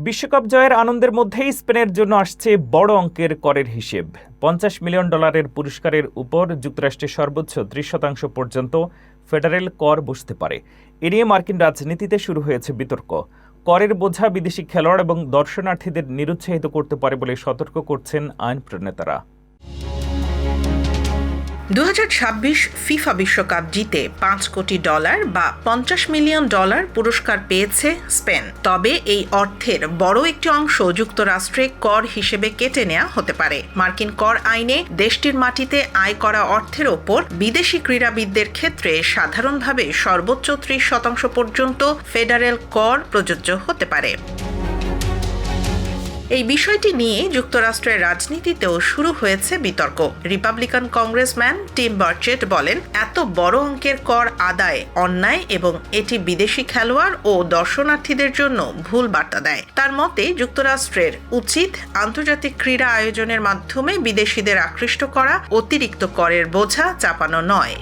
বিশ্বকাপ জয়ের আনন্দের মধ্যেই স্পেনের জন্য আসছে বড় অঙ্কের করের হিসেব। $50 মিলিয়ন পুরস্কারের উপর যুক্তরাষ্ট্রের সর্বোচ্চ 30% পর্যন্ত ফেডারেল কর বসতে পারে। এ নিয়ে মার্কিন রাজনীতিতে শুরু হয়েছে বিতর্ক। করের বোঝা বিদেশি খেলোয়াড় এবং দর্শনার্থীদের নিরুৎসাহিত করতে পারে বলে সতর্ক করছেন আইন প্রণেতারা। 2026 ফিফা বিশ্বকাপ জিতে $5 কোটি বা $50 মিলিয়ন পুরস্কার পেয়েছে স্পেন। তবে এই অর্থের বড় একটি অংশ যুক্তরাষ্ট্রে কর হিসেবে কেটে নেওয়া হতে পারে। মার্কিন কর আইনে দেশটির মাটিতে আয় করা অর্থের ওপর বিদেশি ক্রীড়াবিদদের ক্ষেত্রে সাধারণভাবে সর্বোচ্চ 30% পর্যন্ত ফেডারেল কর প্রযোজ্য হতে পারে। এই বিষয়টি নিয়ে যুক্তরাষ্ট্রের রাজনীতিতেও শুরু হয়েছে বিতর্ক। রিপাবলিকান কংগ্রেসম্যান টিম বার্চেট বলেন, এত বড় অঙ্কের কর আদায় অন্যায় এবং এটি বিদেশি খেলোয়াড় ও দর্শনার্থীদের জন্য ভুল বার্তা দেয়। তার মতে যুক্তরাষ্ট্রের উচিত আন্তর্জাতিক ক্রীড়া আয়োজনের মাধ্যমে বিদেশিদের আকৃষ্ট করা, অতিরিক্ত করের বোঝা চাপানো নয়।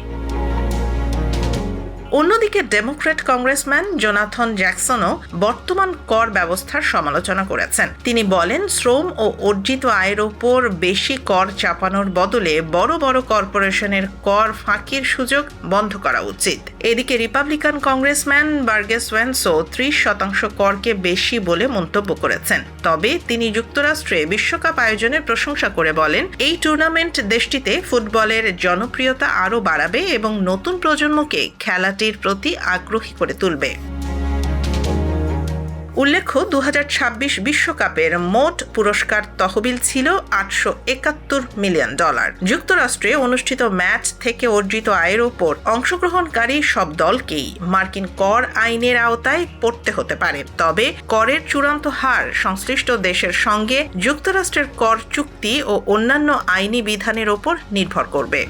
অন্যদিকে ডেমোক্র্যাট কংগ্রেসম্যান জোনাথন জ্যাকসনও বর্তমান কর ব্যবস্থার সমালোচনা করেছেন। তিনি বলেন, শ্রম ও অর্জিত আয়ের ওপর বেশি কর চাপানোর বদলে বড় বড় কর্পোরেশনের কর ফাঁকির সুযোগ বন্ধ করা উচিত। এদিকে রিপাবলিকান কংগ্রেসম্যান বার্গেস ওয়েন্সও 30% করকে বেশি বলে মন্তব্য করেছেন। তবে তিনি যুক্তরাষ্ট্রে বিশ্বকাপ আয়োজনের প্রশংসা করে বলেন, এই টুর্নামেন্ট দেশটিতে ফুটবলের জনপ্রিয়তা আরও বাড়াবে এবং নতুন প্রজন্মকে খেলাটির প্রতি আগ্রহী করে তুলবে। উল্লেখ্য, 2026 বিশ্বকাপের মোট পুরস্কার তহবিল ছিল $871 মিলিয়ন। যুক্তরাষ্ট্রে অনুষ্ঠিত ম্যাচ থেকে অর্জিত আয়ের ওপর অংশগ্রহণকারী সব দলকেই মার্কিন কর আইনের আওতায় পড়তে হতে পারে। তবে করের চূড়ান্ত হার সংশ্লিষ্ট দেশের সঙ্গে যুক্তরাষ্ট্রের কর চুক্তি ও অন্যান্য আইনি বিধানের ওপর নির্ভর করবে।